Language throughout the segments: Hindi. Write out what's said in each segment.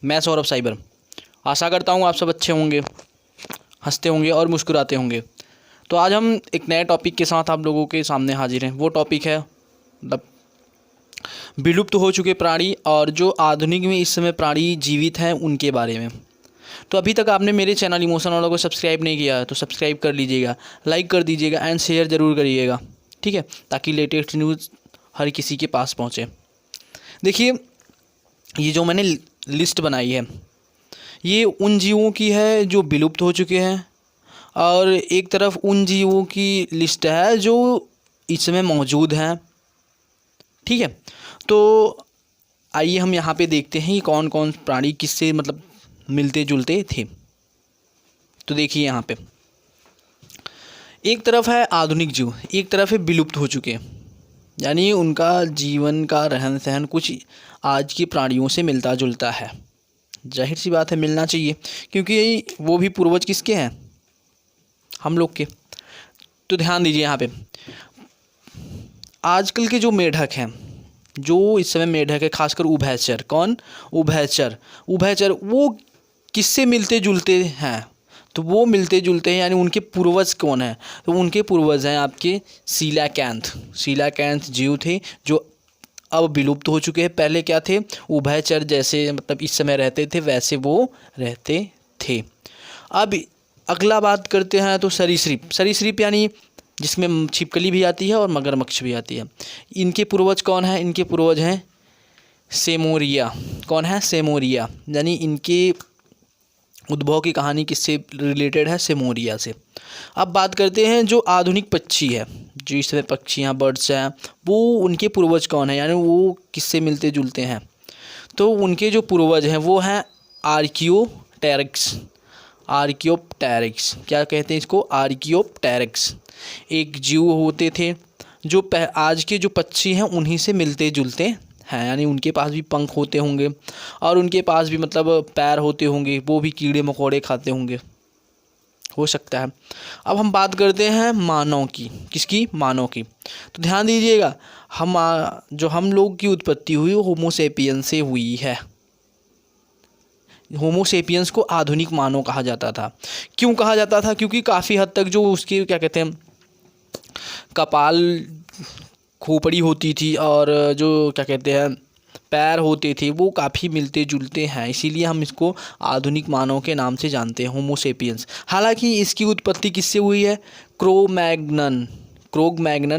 मैं सौरभ साइबर। आशा करता हूँ आप सब अच्छे होंगे, हंसते होंगे और मुस्कुराते होंगे। तो आज हम एक नए टॉपिक के साथ आप लोगों के सामने हाजिर हैं। वो टॉपिक है मतलब विलुप्त हो चुके प्राणी और जो आधुनिक में इस समय प्राणी जीवित हैं उनके बारे में। तो अभी तक आपने मेरे चैनल इमोशन वालों को सब्सक्राइब नहीं किया है तो सब्सक्राइब कर लीजिएगा, लाइक कर दीजिएगा एंड शेयर ज़रूर करिएगा, ठीक है, ताकि लेटेस्ट न्यूज़ हर किसी के पास पहुँचे। देखिए, ये जो मैंने लिस्ट बनाई है ये उन जीवों की है जो विलुप्त हो चुके हैं, और एक तरफ उन जीवों की लिस्ट है जो इस समय मौजूद हैं, ठीक है। तो आइए हम यहाँ पे देखते हैं कि कौन कौन प्राणी किससे मतलब मिलते जुलते थे। तो देखिए यहाँ पे एक तरफ है आधुनिक जीव, एक तरफ है विलुप्त हो चुके, यानी उनका जीवन का रहन सहन कुछ आज के प्राणियों से मिलता जुलता है। जाहिर सी बात है, मिलना चाहिए, क्योंकि वो भी पूर्वज किसके हैं, हम लोग के। तो ध्यान दीजिए यहाँ पे, आजकल के जो मेढक हैं, जो इस समय मेढक है, खासकर उभयचर, कौन, उभयचर वो किससे मिलते जुलते हैं, तो वो मिलते जुलते हैं यानी उनके पूर्वज कौन है, तो उनके पूर्वज हैं आपके सीलाकैंथ जीव थे जो अब विलुप्त हो चुके हैं। पहले क्या थे, उभयचर, जैसे मतलब इस समय रहते थे वैसे वो रहते थे। अब अगला बात करते हैं तो सरीसृप यानी जिसमें छिपकली भी आती है और मगरमच्छ भी आती है। इनके पूर्वज कौन है, इनके पूर्वज हैं सेमोरिया। कौन है, सेमोरिया, यानी इनके उद्भव की कहानी किससे रिलेटेड है, सेमोरिया से। अब बात करते हैं जो आधुनिक पक्षी है, जो इस समय पक्षियाँ बर्ड्स हैं, वो उनके पूर्वज कौन है, यानी वो किससे मिलते जुलते हैं। तो उनके जो पूर्वज हैं वो हैं आर्कियोप्टेरिक्स। क्या कहते हैं इसको, आर्कियोप्टेरिक्स। एक जीव होते थे जो आज के जो पक्षी हैं उन्हीं से मिलते जुलते हैं, यानी उनके पास भी पंख होते होंगे और उनके पास भी मतलब पैर होते होंगे, वो भी कीड़े मकोड़े खाते होंगे, हो सकता है। अब हम बात करते हैं मानव की, किसकी, मानव की। तो ध्यान दीजिएगा, हम लोग की उत्पत्ति हुई वो होमोसेपियंस से हुई है। होमोसेपियंस को आधुनिक मानव कहा जाता था। क्यों कहा जाता था, क्योंकि काफ़ी हद तक जो उसकी क्या कहते हैं कपाल, खोपड़ी होती थी और जो क्या कहते हैं पैर होते थे वो काफ़ी मिलते जुलते हैं, इसीलिए हम इसको आधुनिक मानव के नाम से जानते हैं, होमोसेपियंस। हालांकि इसकी उत्पत्ति किससे हुई है, क्रोमैग्नन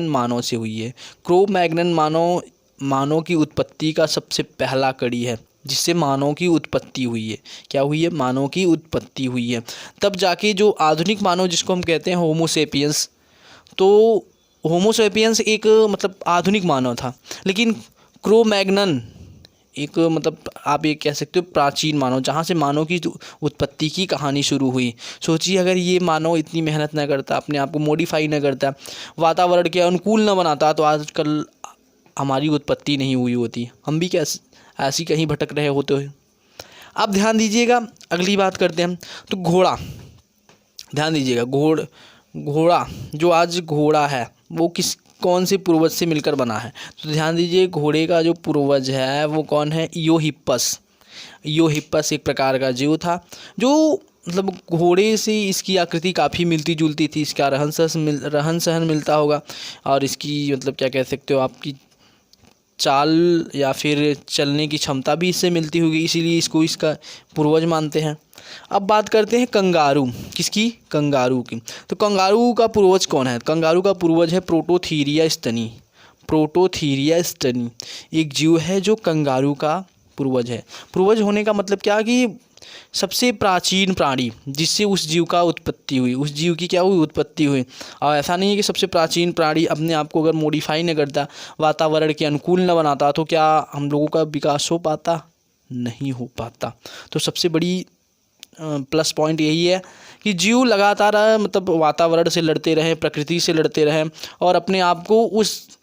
मानव से हुई है। क्रोमैग्नन मानव की उत्पत्ति का सबसे पहला कड़ी है जिससे मानव की उत्पत्ति हुई है। क्या हुई है, मानव की उत्पत्ति हुई है। तब जाके जो आधुनिक मानव जिसको हम कहते हैं होमोसेपियंस, तो होमोसेपियंस एक मतलब आधुनिक मानव था, लेकिन क्रोमैग्नन एक मतलब आप ये कह सकते हो प्राचीन मानव, जहाँ से मानव की उत्पत्ति की कहानी शुरू हुई। सोचिए अगर ये मानव इतनी मेहनत न करता, अपने आप को मॉडिफाई न करता, वातावरण के अनुकूल न बनाता, तो आजकल हमारी उत्पत्ति नहीं हुई होती, हम भी क्या ऐसी कहीं भटक रहे होते हैं। अब ध्यान दीजिएगा, अगली बात करते हैं तो घोड़ा। ध्यान दीजिएगा, घोड़ा जो आज घोड़ा है वो कौन से पूर्वज से मिलकर बना है। तो ध्यान दीजिए, घोड़े का जो पूर्वज है वो कौन है, इयोहिप्पस एक प्रकार का जीव था जो मतलब घोड़े से इसकी आकृति काफ़ी मिलती जुलती थी, इसका रहन सहन मिलता होगा और इसकी मतलब क्या कह सकते हो आपकी चाल या फिर चलने की क्षमता भी इससे मिलती होगी, इसीलिए इसको इसका पूर्वज मानते हैं। अब बात करते हैं कंगारू, किसकी, कंगारू की। तो कंगारू का पूर्वज कौन है, कंगारू का पूर्वज है प्रोटोथीरिया स्टनी, एक जीव है जो कंगारू का पूर्वज है। पूर्वज होने का मतलब क्या कि सबसे प्राचीन प्राणी जिससे उस जीव का उत्पत्ति हुई, उस जीव की क्या हुई, उत्पत्ति हुई। और ऐसा नहीं है कि सबसे प्राचीन प्राणी अपने आप को अगर मॉडिफाई न करता, वातावरण के अनुकूल न बनाता, तो क्या हम लोगों का विकास हो पाता, नहीं हो पाता। तो सबसे बड़ी प्लस पॉइंट यही है कि जीव लगातार मतलब वातावरण से लड़ते रहें, प्रकृति से लड़ते रहें और अपने आप को उस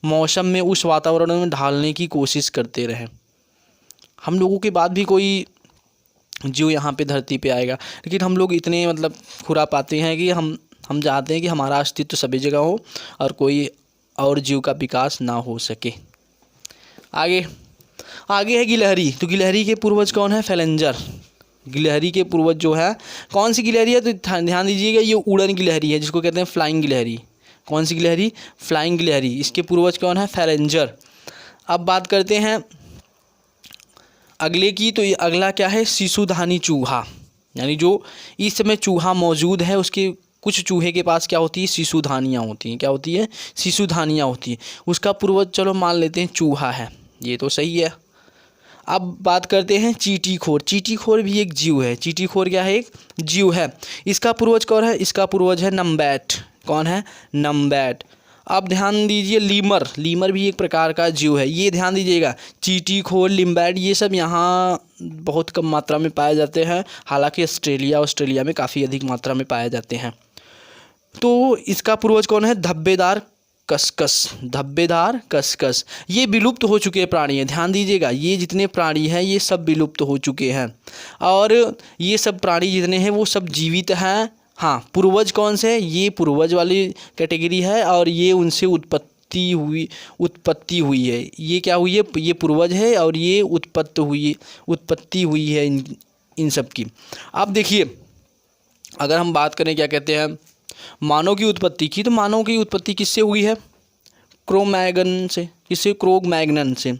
मौसम में, उस वातावरण में ढालने की कोशिश करते रहें। हम लोगों के बाद भी कोई जीव यहाँ पे धरती पे आएगा, लेकिन हम लोग इतने मतलब खुरापाते हैं कि हम चाहते हैं कि हमारा अस्तित्व सभी जगह हो और कोई और जीव का विकास ना हो सके। आगे आगे है गिलहरी, तो गिलहरी के पूर्वज कौन है? फैलेंजर। गिलहरी के पूर्वज जो है, कौन सी गिलहरी है? तो ध्यान दीजिएगा, ये उड़न गिलहरी है जिसको कहते हैं फ्लाइंग गिलहरी। कौन सी गिलहरी? फ्लाइंग गिलहरी। इसके पूर्वज कौन है? फैलेंजर। अब बात करते हैं अगले की, तो ये अगला क्या है? शिशुधानी चूहा, यानी जो इस समय चूहा मौजूद है उसके कुछ चूहे के पास क्या होती है? शिशुधानियाँ होती हैं। क्या होती है? शिशुधानियाँ होती हैं। उसका पूर्वज चलो मान लेते हैं चूहा है, ये तो सही है। अब बात करते हैं चींटीखोर। चींटीखोर भी एक जीव है। चींटीखोर क्या है? एक जीव है। इसका पूर्वज कौन है? इसका पूर्वज है नम्बैट। कौन है? नम्बैट। अब ध्यान दीजिए लीमर। लीमर भी एक प्रकार का जीव है। ये ध्यान दीजिएगा, चींटीखोर, लिम्बैट, ये सब यहाँ बहुत कम मात्रा में पाए जाते हैं, हालांकि ऑस्ट्रेलिया में काफ़ी अधिक मात्रा में पाए जाते हैं। तो इसका पूर्वज कौन है? धब्बेदार कसकस। धब्बेदार कसकस। ये विलुप्त हो चुके प्राणी हैं। ध्यान दीजिएगा, ये जितने प्राणी हैं ये सब विलुप्त हो चुके हैं, और ये सब प्राणी जितने हैं वो सब जीवित हैं। हाँ, पूर्वज कौन से? ये पूर्वज वाली कैटेगरी है, और ये उनसे उत्पत्ति हुई है। ये क्या हुई है? ये पूर्वज है, और ये उत्पत्ति हुई है इन सब की। अब देखिए, अगर हम बात करें क्या कहते हैं मानव की उत्पत्ति की, तो मानव की उत्पत्ति किससे हुई है? क्रोमैगन से। किससे? क्रोमैगनन से।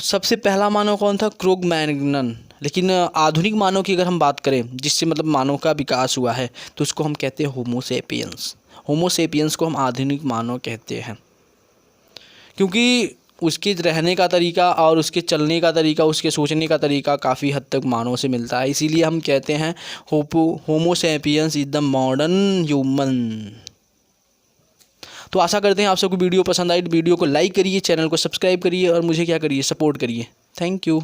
सबसे पहला मानव कौन था? क्रोमैगनन। लेकिन आधुनिक मानव की अगर हम बात करें, जिससे मतलब मानव का विकास हुआ है, तो उसको हम कहते हैं होमोसेपियंस। होमोसेपियंस को हम आधुनिक मानव कहते हैं, क्योंकि उसके रहने का तरीका और उसके चलने का तरीका, उसके सोचने का तरीका काफ़ी हद तक मानव से मिलता है। इसीलिए हम कहते हैं Homo sapiens is the modern human. तो आशा करते हैं आप सबको वीडियो पसंद आई। वीडियो को लाइक करिए, चैनल को सब्सक्राइब करिए, और मुझे क्या करिए? सपोर्ट करिए। Thank you.